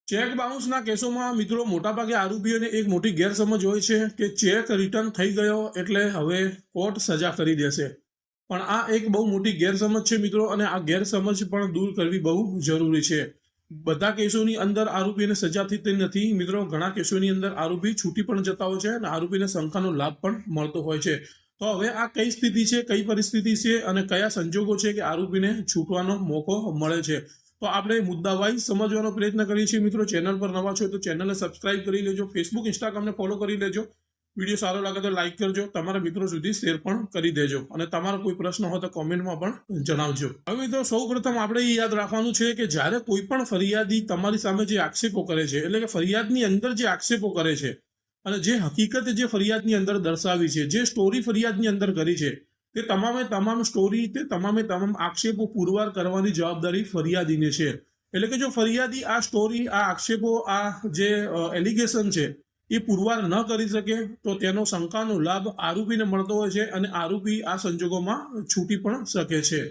Check બાઉન્સના કેસોમાં મિત્રો મોટાભાગે આરોપીઓને એક મોટી ગેરસમજ હોય છે કે ચેક રિટર્ન થઈ ગયો એટલે હવે કોર્ટ સજા કરી દેશે, પણ આ એક બહુ મોટી ગેરસમજ છે મિત્રો, અને આ ગેરસમજ પણ દૂર કરવી બહુ જરૂરી છે. બધા કેસોની અંદર આરોપીને સજા થતી નથી મિત્રો. ઘણા કેસોની અંદર આરોપી છૂટી પણ જતા હોય છે અને આરોપીને શંકાનો લાભ પણ મળતો હોય છે. તો હવે આ કઈ સ્થિતિ છે, કઈ પરિસ્થિતિ છે અને કયા સંજોગો છે કે આરોપીને છૂટવાનો મોકો મળે છે, તો આપણે મુદ્દા વાઇઝ સમજવાનો પ્રયત્ન કરીએ છીએ મિત્રો. ચેનલ પર નવા છો તો ચેનલને સબસ્ક્રાઇબ કરી લેજો, ફેસબુક ઇન્સ્ટાગ્રામને ફોલો કરી લેજો, વિડીયો સારો લાગે તો લાઇક કરજો, તમારા મિત્રો સુધી શેર પણ કરી દેજો, અને તમારો કોઈ પ્રશ્ન હોય તો કોમેન્ટમાં પણ જણાવજો. હવે મિત્રો સૌ પ્રથમ આપણે એ યાદ રાખવાનું છે કે જ્યારે કોઈ પણ ફરિયાદી તમારી સામે જે આક્ષેપો કરે છે, એટલે કે ફરિયાદની અંદર જે આક્ષેપો કરે છે અને જે હકીકત જે ફરિયાદની અંદર દર્શાવી છે, જે સ્ટોરી ફરિયાદની અંદર કરી છે, તે તમામ સ્ટોરી, તે તમામ આક્ષેપો પુરવાર કરવાની જવાબદારી ફરિયાદીને છે. એટલે કે જો ફરિયાદી આ સ્ટોરી, આ આક્ષેપો, આ જે એલિગેશન છે એ પુરવાર ન કરી શકે તો તેનો શંકાનો લાભ આરોપીને મળતો હોય છે અને આરોપી આ સંજોગોમાં છૂટી પણ શકે છે.